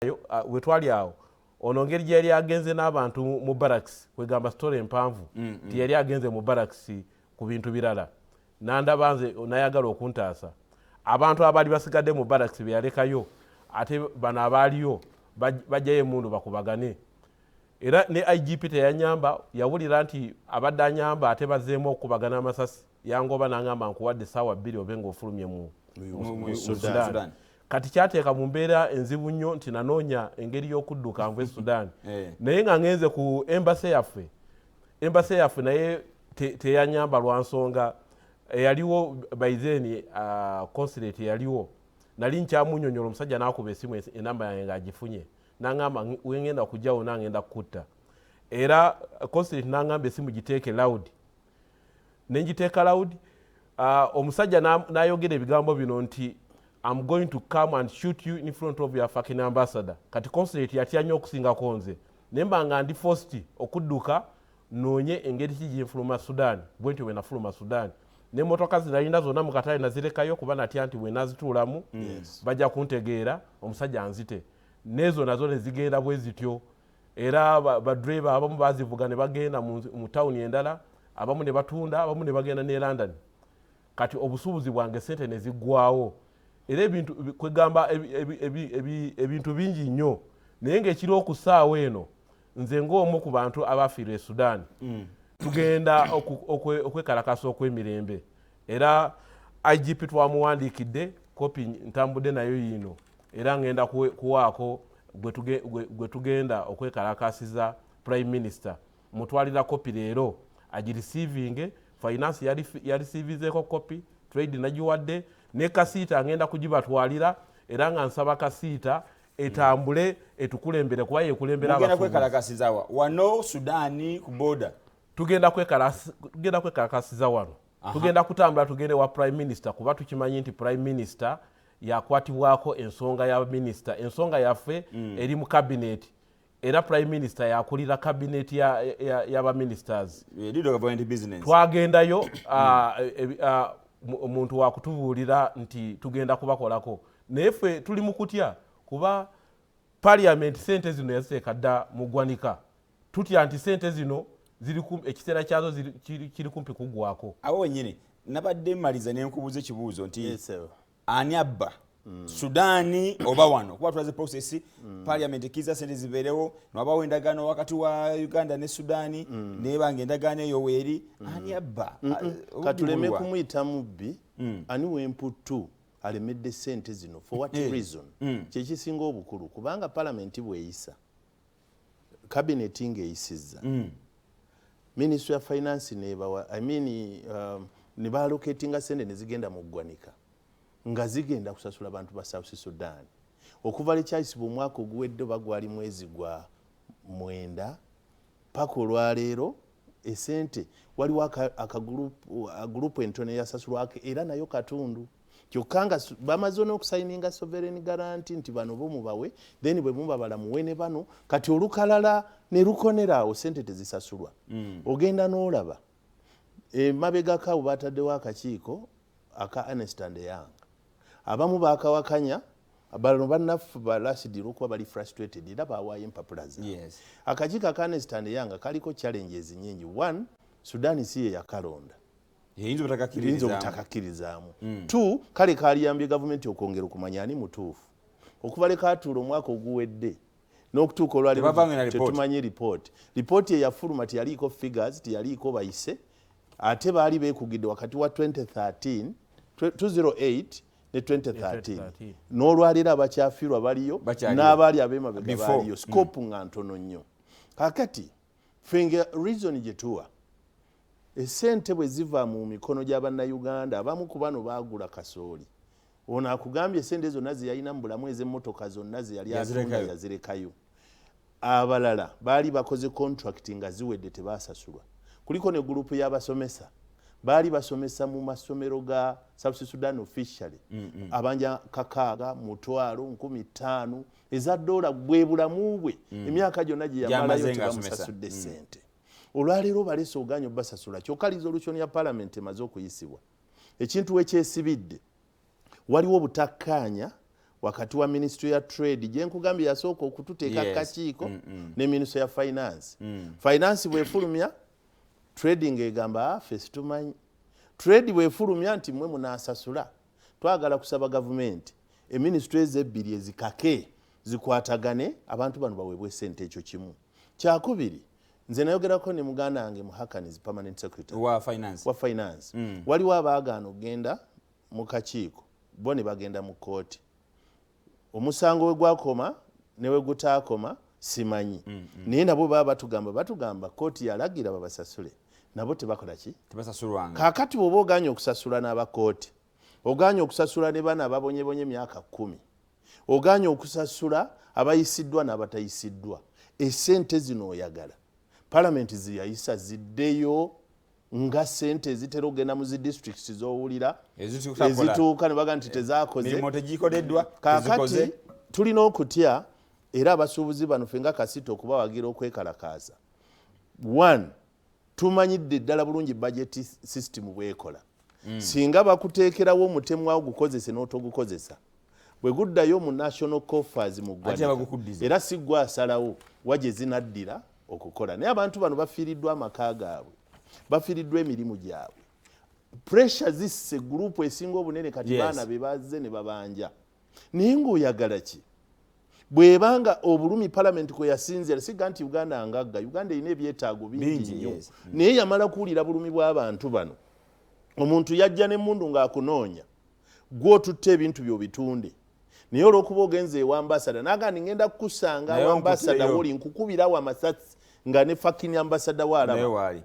we twali awo ono ngeri gye yali agenze n'abantu mu barracks kwegamba story empanvu yali agenze mu barracks ku bintu birala n'andaba nze nayagala okuntaasa abantu abali basigadde mu barracks be yalekayo ate bano abaaliyo bajjayo emundu bakubagane era ne IGP teyanyamba yawulira nti abadde anyamba ate bazzeemu okubagana amasasi yangoba n'angamba nkuwadde essaawa 2 obe ng'ofulumye mu Sudan. Kati kyateeka mu mbeera enzibu nnyo nti nanoonya engeri y'okudduka nve Sudan. Naye nga ngenze ku embassy yaffe naye teyanyamba lwa nsonga eyaliwo baizeni consulate yaliwo nali nkyamunnyonnyola omusajja n'akuba esimu enamba yange ng'agifunye n'angamba wengenda okujjawo nangenda kukutta era consulate n'angamba esimu giteeke loud nenjiteeka loud omusajja n'ayogera ebigambo bino nti I'm going to come and shoot you in front of your fucking ambassador. Kati consulate yatyanya okusingako nze nemba nga ndi forced okudduka noonye engeri kijinfuluma Sudan bwentyo we nafuluma Sudan n'emmotoka zinalinda zonna mu katale nazirekayo kuba natya nti we nazituulamu bajja kuntegeera omusajja anzite nezo nazo ne zigenda bwe zityo era badriver abamu bazivuga ne bagenda mu tawuni endala abamu ne batunda abamu ne bagenda ne London kati obusuubuzi bwange sente ne ziggwawo era ebintu kwegamba ebintu bingi nnyo naye ng'ekiri okusaawo eno nze ng'omu ku bantu abafiirwa e Sudan tugenda okwekalakasa okw'emirembe era IGP twamuwandiikidde kopi ntambudde nayo yiino era ngenda kuwaako gwe tugenda okwekalakasiza Prime Minister mutwalira kopi leero agirisiivinge finance yarisiivizeeko kopi trade nagiwadde ne kasiita ngenda kugibatwalira era nga nsaba kasiita etambule etukulembere kuba yekulembera abafuzi. Mugenda kwekalakasiza wano Sudani ku border. Tugenda kwekalakasiza wano. Tugenda kutambula tugende wa Prime Minister kuba tukimanyi nti Prime Minister yakwatibwako ensonga ya minister. Ensonga yaffe eri mu cabinet. Era Prime Minister yakulira cabinet y'aba ministers. Twagendayo omuntu wakutubuulira nti tugenda kubakolako naye ffe tuli mu kutya kuba parliament sente zino yaziteeka dda mu ggwanika tutya nti sente zino ekiseera kyazo kiri kumpi kuggwako awo wennyini nabadde mmaliza ne nkubuuza ekibuuzo nti ani abba Sudani oba wano kuba tulaze process parliament ekiza sente zibeerewo n'abawo endagaano wakati wa Uganda ne Sudani nebanga endagaano eyo weeri ani abba katuleme kumuyita mubbi ani wemputtu alemedde sente zino for what reason kyekisinga obukulu kubanga parliament bweyisa cabinet ng'eyisizza ministry of finance nebawa ne balocatinga sente ne zigenda mu ggwanika nga zigenda kusasula abantu ba South Sudan okuva lekyayisibwa omwaka oguwedde bagwali mwezi gwa 9 paka olwaleero esente waliwo akagrupu entono yasasulwako era nayo katundu kyokka nga bamaze n'okusayininga sovereign guarantee nti bano bomubawe then bwe mubabala muwene bano kati olukalala ne lukoneraawo sente tezisasulwa ogenda n'olaba mabegako abo bataddewo akakiiko aka Ernst and Young abamu bakawakanya bano bannaffe ba Rashid olwokuba bali frustrated era bawaayo empapula zaabwe akakiiko aka Ernst and Young kaliko challenges nyingi. One, Sudan si ye yakalonda yinza obutakakirizaamu. Two, kale kaliyambye gavumenti okwongera okumanya ani mutuufu okuva leka atuula omwaka oguwedde n'okutuuka olwaleero tetumanyi ripooti eyafuluma teyaliiko figures teyaliiko bayise ate baali beekugidde wakati wa 2008 ne 2013 n'olwaleero abakyafiirwa baliyo n'abaali ab'emabega baaliyo scope nga ntono nnyo. Kakati fenga reason gye tuwa esente bwe ziva mu mikono gy'Abannayuganda abamu ku bano baagula kasooli ono akugambye esente zonna ze yalina mu bulamu ez'emmotoka zonna ze yali atunda yazirekayo abalala baali bakoze contract nga ziwedde tebasasulwa kuliko ne gurupu y'abasomesa baali basomesa mu masomero ga South Sudan officially abanja kakaaga mutwalo 15,000 eza dola bwe bulamu bwe emyaka gyonna gye yamalayo tebamusasudde sente. Olwaleero balese oganyo basasula kyokka resolution ya parliament emaze okuyisibwa ekintu wekyesibidde waliwo obutakkaanya wakati wa ministry ya trade gye nkugambye yasooka okututeeka kakiiko ne ministry ya finance. Finance bwefulumya trading egamba ffe situmanyi. Trade bwefulumya nti mmwe munaasasula. Twagala kusaba gavumenti ministries ebbiri ezikake zikwatagane abantu bano baweebwe ssente ekyo kimu. Kyakubiri nze nayogerako ne muganda wange Muhakani's permanent secretary wa finance. Waliwo abaagaana okugenda mu kakiiko bo ne bagenda mu kooti. Omusango we gwakoma ne we gutaakoma simanyi. Naye nabo baba batugamba kooti yalagira babasasule. Nabo tebakola ki? Tebasasulwanga. Kaakati bw'oba oganye okusasula n'abakooti, oganye okusasula ne bana ababonyebonye emyaka 10, oganye okusasula abayisiddwa n'abatayisiddwa, essente zino oyagala palamenti ziyayisa ziddeyo nga ssente ezitera ogenda mu zi districts z'owulira ezituuka ne baga nti tezaakoze. Mirimo tegikoleddwa. Kaakati tulina okutya era abasuubuzi bano ffe nga Kasita okubawagira okwekalakaaza. 1 tumanyidde ddala bulungi budget system bwekola. Singa bakuteekerawo omutemu awo gukozese n'otogukozesa, bwe guddayo mu national coffers mu ggwanika era si gwe asalawo wagye zinaddira okukola. Naye abantu bano bafiiriddwa amaka gaabwe, bafiiriddwa emirimu gyabwe, pressure zisse gurupu esinga obunene kati baana be bazze ne babanja. Naye ng'oyagala ki? Bwebanga obulumi palamenti kwe yasinzira siga nti Uganda ngagga, Uganda erina ebyetaago bingi nnyo. Naye yamala kuwulira bulumi bw'abantu bano, omuntu yajja n'emmundu ng'akunoonya, gw'otutte ebintu by'obitunde. Naye olw'okuba ogenze ewa ambasada n'agandi ngenda kukusanga awa ambasada woli nkukubirawo amasasi nga ne fucking ambasada waalaba.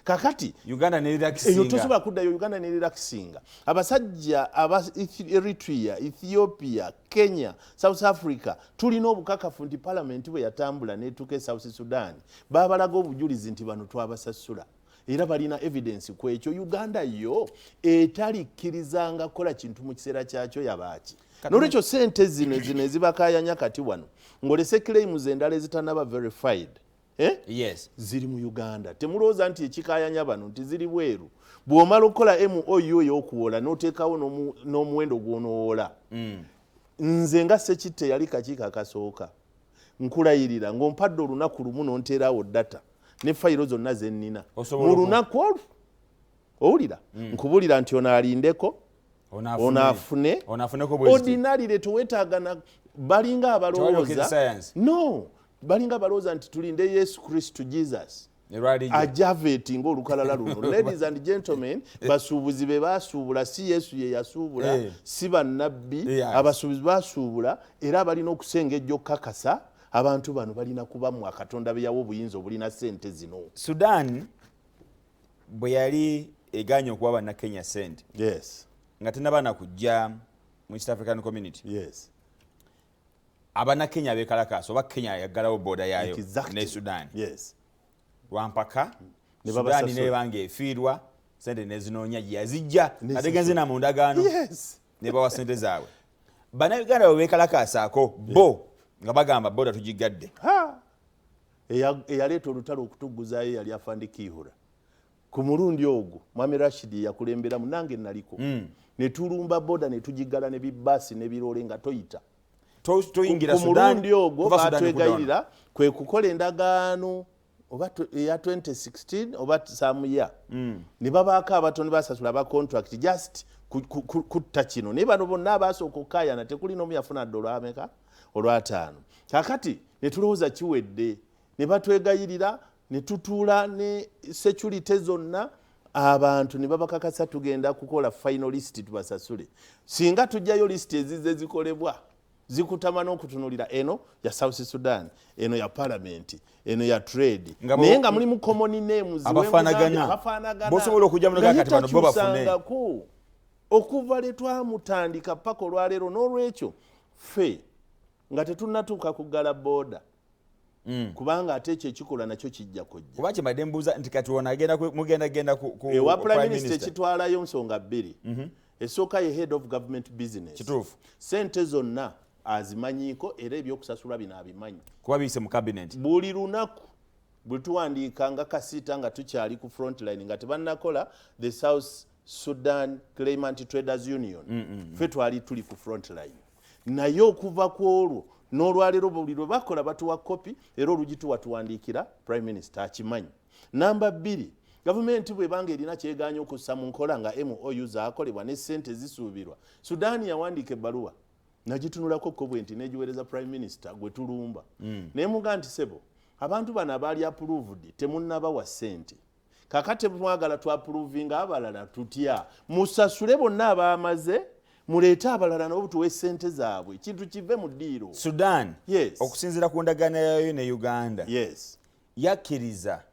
Kakati Uganda ne relaxinga. Eyo tosobola kuddayo Uganda ne relaxinga. Abasajja aba Eritrea, Ethiopia, Kenya, South Africa tulina obukakafu nti palamenti bwe yatambula n'etuuka e South Sudan baabalaga obujulizi nti bano twabasasula. Era balina evidence ku ekyo. Uganda yo etalikkirizanga kola kintu mu kiseera kyakyo yabaaki. N'olwekyo ssente zino ezibakaayanya kati wano ng'olese claims endala ezitanaba verified. Ziri mu Uganda. Temulowooza nti ekikaayanya bano nti ziri bweru. Bw'omala okukola MOU ey'okuwola n'oteekawo n'omuwendo gw'onoowola. Nze nga Ssekitte yali kakiiko akasooka nkulayirira ng'ompadde olunaku lumu n'onteerawo data ne fayiro zonna ze nnina. Mu lunaku olwo owulira nkubulira nti onaalindeko onaafune ordinarily teweetaagana balinga abalowooza balinga balowooza nti tulinde Yesu Kristo Jesus ajaveti ng'olukalala luno. Ladies and gentlemen, basuubuzi be baasuubula, si Yesu ye yasuubula, si bannabbi, abasuubuzi baasuubula era balina okusengejja okukakasa abantu bano balina kubamu akatonda be yawa obuyinza obulina ssente zino. Sudan bwe yali eganye okuwa bannakenya ssente nga tenabana kujja mu East African Community, abannakenya abeekalakaasa oba Kenya yaggalawo booda yaayo ne Sudan, lwampaka Sudan nebanga efiirwa ssente nezinoonya gye yazijja ategenze na mu ndagaano ne bawa ssente zaabwe. Bannayuganda bwe beekalakaasaako bo nga bagamba booda tugigadde. Eyaleeta olutalo okutugguzayo yali Afandi Kihura. Ku mulundi ogwo Mwami Rashid yakulemberamu nange naliko. Ne tulumba booda ne tugigala ne bibaasi ne biroole nga toyita. Toyingira Sudan. Ku mulundi ogwo batwegayirira kwe kukola endagaano oba ya 2016 oba samuya. Ne babaako abatono basasula aba contract just kutta kino. Naye bano bonna abasooka okukaayana tekuli n'omu yafuna $5 ameka olw'ataano. Kakati ne tulowooza kiwedde ne batwegayirira ne tutuula ne security zonna abantu ne babakakasa tugenda kukola final list tubasasule. Singa tujjayo list ezize zikolebwa zikutama n'okutunulira eno ya South Sudan, eno ya parliament, eno ya trade, naye nga mulimu common names abafaanagana bosobola okujja mu kati bano bo bafune okuva le twamutandika paka olwaleero. N'olwekyo ffe nga tetunnatuuka kuggala booda kubanga ate ekyo ekikola nakyo kijja kujja. Kuba kimadde mbuuza nti kati wona mugenda ku ewa prime minister kitwalayo nsonga bbiri. Esooka ye head of government business. Kituufu. Ssente zonna azimanyiiko era ebyokusasula bino abimanyi kuba biyise mu cabinet. Buli lunaku bwe tuwandiika nga Kasita nga tukyali ku front line nga tebannakola the South Sudan Claimant Traders Union, ffe twali tuli ku front line. naye okuva ku olwo n'olwaleero buli lwe bakola batuwa kopi era olugituwa tuwandiikira prime minister akimanyi. Namba 2, gavumenti bwebanga erina kyeganya okussa mu nkola nga MOU zaakolebwa ne ssente zisuubirwa, Sudaani yawandiika ebbaluwa nagitunulako kobwenti negiweereza prime minister gwe tulumba. Naye muga nti sebo abantu bano abaali approved temunnabawa ssente, kakati mwagala twapuruvinga abalala tutya, musasule bonna abaamaze muleete abalala nabo tuwe ssente zaabwe kintu kive mu ddiiro. Sudan Yes. okusinziira ku ndagaano yayo ne Uganda Yes. yakkiriza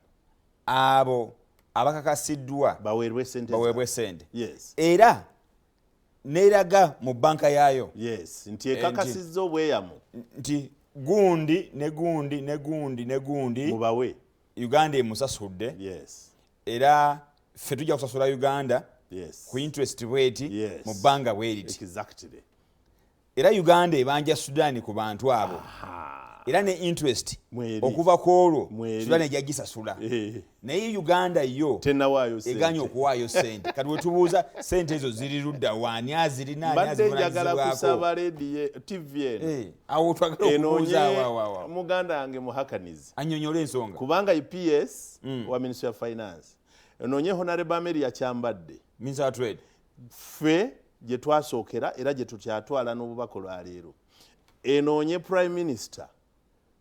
abo abakakasiddwa baweerwe ssente. Yes. Era n'eraga mu banka yaayo. Yes. Nti ekakasizza obweyamo nti gundi mubawe Uganda emusasudde. Yes. Era ffe tujja kusasula Uganda Yes. ku interest rate Yes. mu bbanga bweriti. Exactly. Era Uganda ebanja Sudan ku bantu abo. Era ne interest okuva ku olwo Sudan ejja gisasula. Naye Uganda yo tenawaayo ssente eganya okuwaayo ssente. Kati wetubuuza ssente ezo ziri ludda waani azirina ani azivunanyizibwako. mbadde njagala kusaba rediyo TVN awo twagala okubuuza enoonye muganda wange muhakanizi annyonnyola ensonga kubanga EPS wa Ministry of Finance enoonye Honorable Amelia Kyambadde Minister of Trade ffe gye twasookera era gye tukyatwala n'obubaka olwaleero enoonye Prime Minister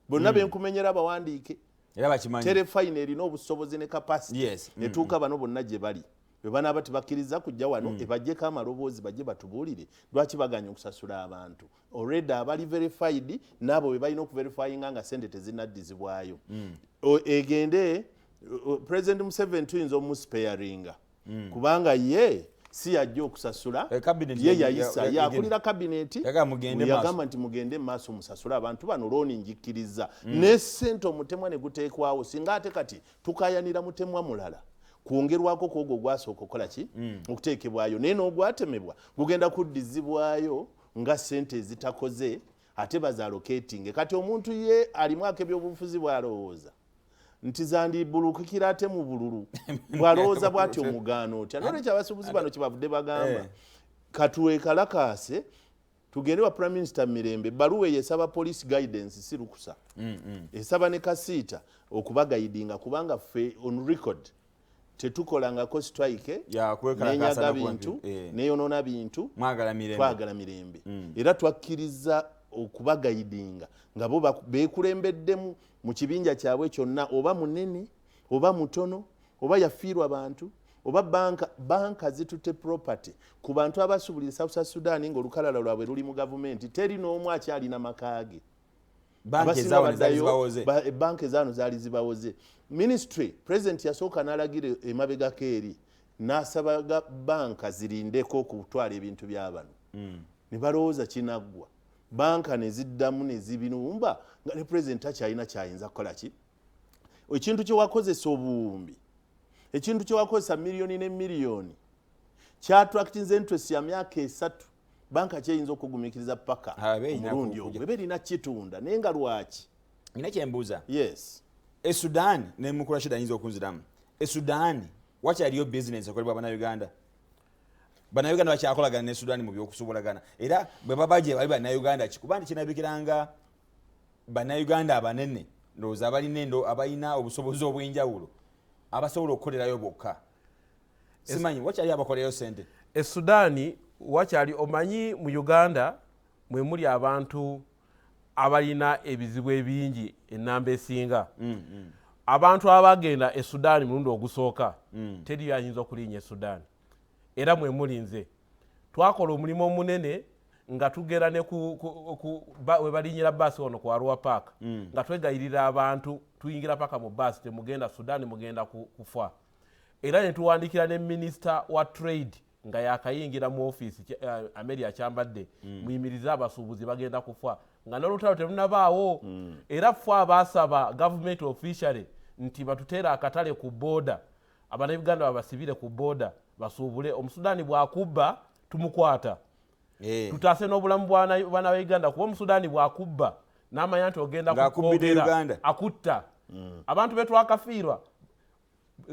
bonna benkumenyera bawandiike era bakimanyi terefayina erina obusobozi ne capacity Yes. etuuka bano bonna gye bali bwe banaaba tebakkiriza kujja wano ebajjeko amaloboozi bajje batubuulire lwaki baganya okusasula abantu already abali verified n'abo be balina okuverifyinga nga ssente tezinaddizibwayo egende President Museveni tuyinza omusparinga kubanga ye si yajja okusasula ye yayisa yakulira kabineti yagamba nti mugende maaso musasula abantu bano looni njikkiriza ne ssente omutemwa ne guteekwawo singa ate kati tukayanira mutemwa mulala kwongerwako kwogo gwasooka okukola ki okuteekebwayo naye n'ogwatemebwa gugenda kuddizibwayo nga ssente ezitakoze ate bazalocating kati omuntu ye alimu ak'ebyobufuzi bw'alowooza nti zandibulukikira ate mu bululu bwalowooza bw'ati omugaano otya nolwekyo abasuubuzi bano kyebavudde bagamba katuwe kalakaase tugende wa Prime Minister Mirembe baluwa yesaba police guidance si lukusa esaba ne kasiita okubagayidinga kubanga ffe on record tetukolangako strike nenyaga bintu neyonoona bintu twagala mirembe era twakkiriza okubagayidinga nga bo beekulembeddemu mu kibinja kyabwe kyonna oba munene oba mutono oba yafiirwa abantu oba banka zitutte property ku bantu abasubulira South Sudan ng'olukalala lwabwe luli mu gavumenti teri n'omu akyalina makaage banka ezaano zaali zibawoze ministry president yasooka n'alagira emabegako eri n'asaba banka zirindeko okutwala ebintu by'abano ne balowooza kinaggwa banka ne ziddamu ne zibinumba nga ne president akyalina kyayinza kukola ki ekintu kye wakozesa obuwumbi ekintu kye wakozesa miliyoni ne miliyoni kyattractinze interest ya myaka 3 banka kyeyinza okugumikiriza paka omulundi ogwo eba erina kitunda naye nga lwaki nina kyembuuza yes Sudan ne mukula shida yinza okunziramu Sudan wakyaliyo business ekolebwa bannayuganda bannayuganda bakyakolagana ne Sudan mu byokusobulagana era bwe babaje bali bannayuganda kikubandi kinabikiranga bannayuganda abanene ndowooza abalina endo abalina obusobozi obw'enjawulo abasobola okukolerayo bokka simanyi wakyali abakolerayo ssente Sudan wakyali omanyi mu Uganda mwe muli abantu abalina ebizibu ebingi ennamba esinga abantu abagenda Sudan mulundi ogusooka teri yayinza okulinnya Sudan era mwe mulinze twakola omulimu omunene nga tugera ne we balinyira baasi ono ku Arua Park nga twegayirira abantu tuyingira paka mu baasi temugenda Sudan mugenda kufa era ne tuwandikira ne Minister wa Trade nga yakayingira mu office Amelia Kyambadde muyimiriza abasuubuzi bagenda kufa nga n'olutalo temunabaawo era ffe abasaba government officially nti batuteera akatale ku border Abannayuganda babasibire ku border basuubule Omusudani bw'akubba tumukwata tutaase n'obulamu bwana Uganda kuba Omusudani bw'akubba n'amanya nti ogenda kukwogera akutta abantu betwakafiirwa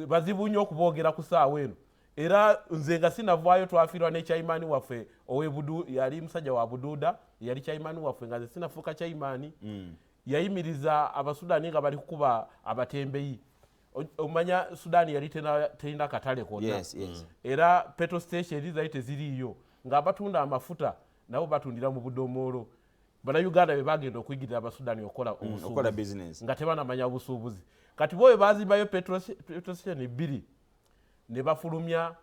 bazibu nnyo okuboogera ku ssaawa eno era nze nga sinavaayo twafiirwa ne chairman waffe yali musajja wa Bududa yali chairman waffe nga nze sinafuuka chairman yayimiriza abasudaani nga bali kukuba abatembeyi omanya Sudaani yali terina katale konna era petrol station zali teziriiyo nga batunda amafuta nabo batundira mu budomoolo Bannayuganda be bagenda okuyigirira abasudaani okukola business nga tebanamanya obusuubuzi kati bo bazimbayo petrol station 2 ne bafulumya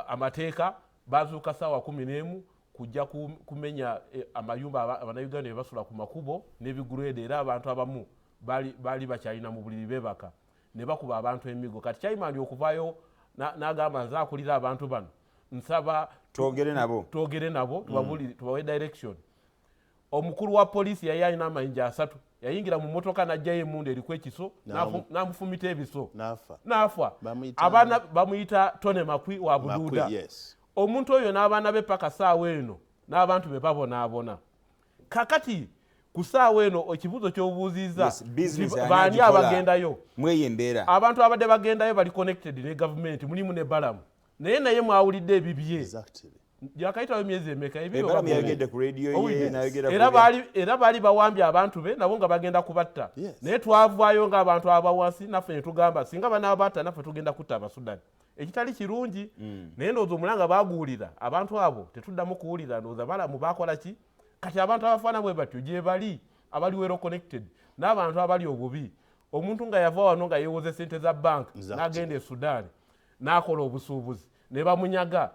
amateeka bazuuka ssaawa 11 kujja kumenya amayumba Abannayuganda be basula ku makubo n'ebigurede era abantu abamu baali bakyalina mu buliri bebaka ne bakuba abantu emigo kati chairman okuvaayo n'agamba nze akulira abantu bano nsaba twogere nabo tubawe direction omukulu wa poliisi yali alina amayinja 3 yayingira mu motoka n'ajjayo emundu eriko ekiso n'amufumita ebiso n'afa abaana bamuyita Tone Makwi wa Bududa omuntu oyo n'abaana be paka ssaawa eno n'abantu be babonaabona kakati ku ssaawa eno ekibuuzo ky'obuuziza baani abagendayo abantu abadde bagendayo bali connected ne gavumenti mulimu ne balamu naye mwawulidde ebibye yakayitawo emyezi emeka era baali bawambye abantu be nabo nga bagenda kubatta naye twavaayo ng'abantu abawansi naffe ne tugamba singa banaabatta naffe tugenda kutta Abasudaani ekitali kirungi naye ndowooza omulanga baguwulira abantu abo tetuddamu kuwulira ndowooza balamu bakola ki kati abantu abafaana bwe batyo gye bali abali wero connected n'abantu abali obubi omuntu nga yava wano nga yeewoze ssente za banka n'agenda e Sudaani n'akola obusuubuzi ne bamunyaga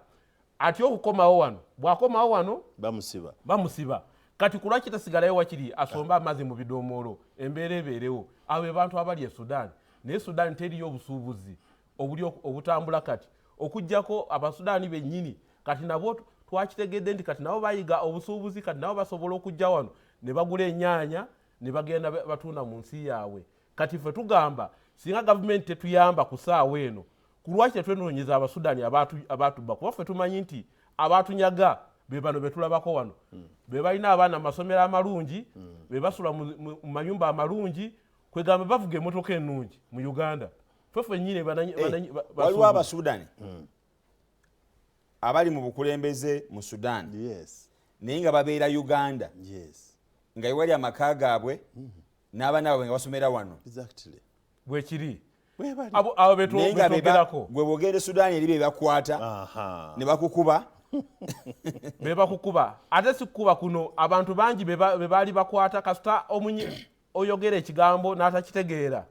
ati okukomawo wano bw'akomawo wano bamusiba kati ku lwaki tasigalayo wakiri asomba amazzi mu bidomoolo embeera ebeerewo abo bantu abali e Sudaani naye Sudaani teriyo obusuubuzi obutambula kati okuggyako Abasudaani bennyini kati nabo twakitegedde nti kati nabo bayiga obusuubuzi kati nabo basobola okujja wano ne bagula ennyaanya ne bagenda batunda mu nsi yaabwe kati ffe tugamba singa gavumenti tetuyamba ku ssaawa eno ku lwaki tetwenoonyeza Abasudaani abaatubba kuba ffe tumanyi nti abaatunyaga be bano be tulabako wano be balina abaana mu masomero amalungi be basula mu mayumba amalungi kwegamba bavuga emmotoka ennungi mu Uganda ffe nnyini waliwo Abasudaani abali mu bukulembeze mu Sudaani naye nga babeera Uganda nga ewali amaka gaabwe n'abaana baabwe nga basomera wano bwekiri abo betwogerako gwe bwogenda Sudaani eri bebakwata ne bakukuba bebakukuba ate sikukuba kuno abantu bangi be baali bakwata kasita oyogera ekigambo n'atakitegeera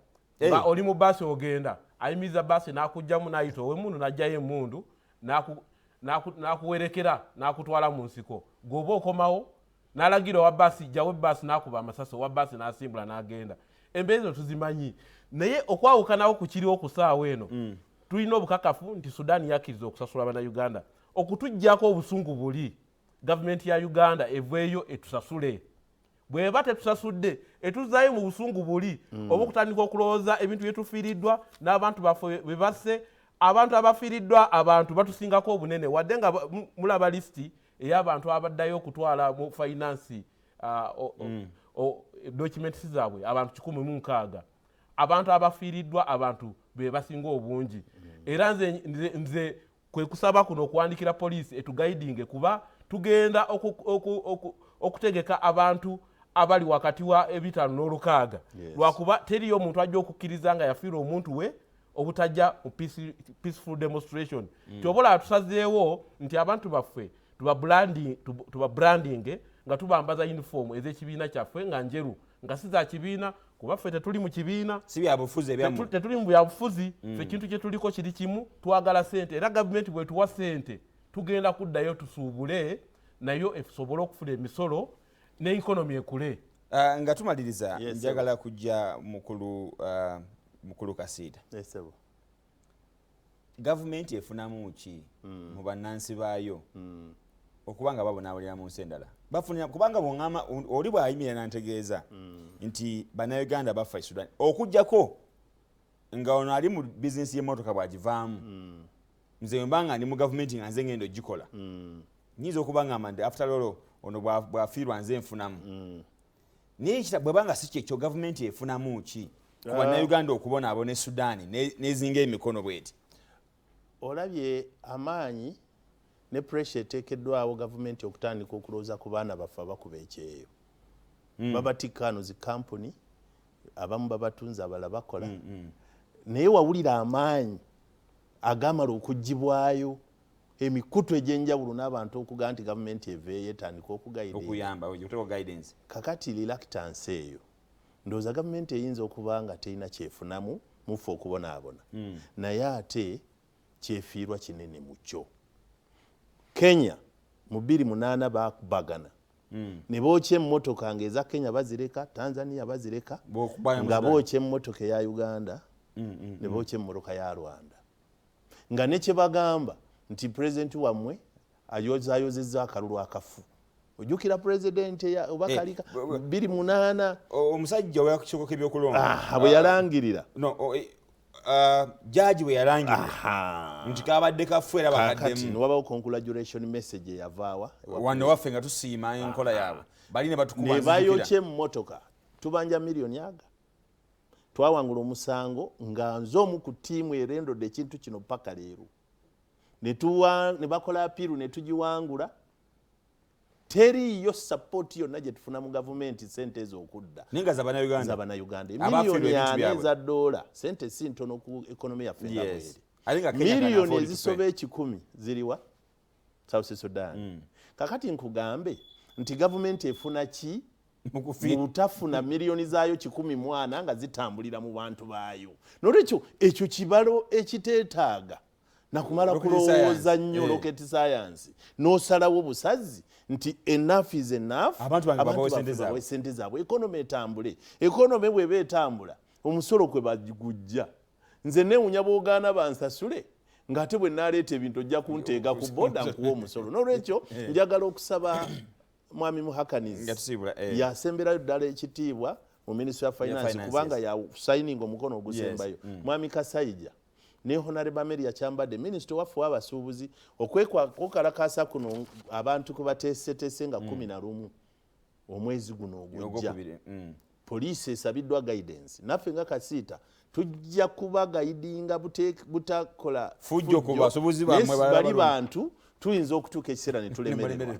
oli mu baasi ogenda ayimiriza baasi n'akugjamu n'ayita ow'emmundu n'ajjayo emmundu n'akuwerekera n'akutwala mu nsiko gwoba okomawo n'alagira owa baasi jjawo ebaasi n'akuba amasasi owa baasi n'asimbula n'agenda embeera ezo tuzimanyi naye okwawukanawo ku kiriwo ku ssaawa eno tulina obukakafu nti Sudaani yakkiriza okusasula Bannayuganda okutuggyako obusungu buli gavumenti ya Uganda eveeyo etusasule bweba tetusasudde etuzaayo mu busungu buli oba okutandika okulowooza ebintu byetufiiriddwa n'abantu baffe be basse abantu abafiiriddwa abantu batusingako obunene wadde nga mulaba lisiti ey'abantu abaddayo okutwala mu finance documents zaabwe abantu 106 abantu abafiiriddwa abantu be basinga obungi era nze kwe kusaba kuno okuwandikira poliisi etugaidinge kuba tugenda okutegeka abantu abali wakati wa 5 n'olukaaga lwakuba teriyo omuntu ajja okukkiriza nga yafiira omuntu we obutajja mu peaceful demonstration tyobola tusazeewo nti abantu baffe tuba branding nga tubambaza uniform ez'ekibiina kyaffe nga njeru nga si za kibiina kuba ffe tetuli mu kibiina tetuli mu byabufuzi ffe ekintu kye tuliko kiri kimu twagala ssente era gavumenti bwetuwa ssente tugenda kuddayo tusuubule nayo esobole okufuna emisolo ne ikonomi ekule nga tumaliriza njagala kujja mukulu Kasiita gavumenti efunamu ki mu bannansi baayo okuba nga babonaabulira mu nsi endala kubanga bw'oŋŋamba oli bw'ayimirira nantegeeza nti Bannayuganda bafa e Sudan okuggyako nga ono ali mu bizinesi y'emmotoka bw'agivaamu nze wembanga ndi mu gavumenti nga nze ngenda ogikola nyinza okuba ngamba nti after all ono bw'afiirwa nze nfunamu naye bwebanga si kyekyo gavumenti efunamu ki ku Bannayuganda okubonaabona e Sudaani nezinga emikono bweti olabye amaanyi ne pressure eteekeddwawo gavumenti okutandika okulowooza ku baana baffe abakuba ekyeyo babatikka ano zi kampuni abamu babatunzi abalala bakola naye wawulira amaanyi agamala okuggibwayo emikutu egy'enjawulo n'abantu okugaa nti gavumenti eveeyo etandika okuyamba guidance. Kakati reluctance eyo ndowooza gavumenti eyinza okuba nga terina kyefunamu mufe okubonaabona naye ate kyefiirwa kinene mu kyo. Kenya mu 2008 bakubagana ne bookya emmotoka ng'eza Kenya bazireka, Tanzania bazireka, nga bookya emmotoka eya Uganda ne bookya emmotoka ya Rwanda, nga ne kye bagamba nti pulezidenti wammwe ayozaayozezza akalulu akafu. Ojjukira pulezidenti obakalika 2008 omusajja w'ekikiiko by'okulonda bwe yalangirira jaaji bwe yalangirira nti kabadde kafu era bakadde ne wabawo congratulation message eyavaawa wanne waffe nga tusiima enkola yaabwe bali ne batukuba ne bayokya emmotoka tubanja miliyoni aga twawangula omusango nga nze omu ku ttiimu erendodde ekintu kino paka leero ne bakola apiiru ne tugiwangula. Teriyo support yonna gye tufuna mu gavumenti sente ez'okudda ninga za bannayuganda miliyoni 4 eza dola sente si ntono ku ekonomi yaffe nga bweri. Miliyoni ezisoba 10 ziriwa South Sudan. Kakati nkugambe nti gavumenti efuna ki mu butafuna miliyoni zaayo 14 nga zitambulira mu bantu baayo. Nolwekyo ekyo kibalo ekiteetaaga nakumala kulowooza nnyo rocket science n'osalawo busazi nti enough is enough. Abantu babawe sente zaabwe economy etambule. Economy bw'eba etambula omusolo kwe bagujja. Nze neewunya boogaana bansasule ng'ate bwe naleeta ebintu ojja kunteega ku boda nkuwa omusolo. N'olwekyo njagala okusaba mwami Muhakanizi yasemberayo ddala ekitiibwa mu Ministry of Finance kubanga ya signing omukono ogusembayo mwami Kasaija ne Honorable Amelia Kyambadde Minister waffe w'abasuubuzi okwekalakaasa kuno abantu kwe bateesetese nga 11 omwezi guno ogujja. Poliisi esabiddwa guidance naffe nga Kasiita tujja kuba guidinga butakola fujjo ku basuubuzi bammwe bali bantu tuyinza okutuuka ekiseera ne tulemererwa.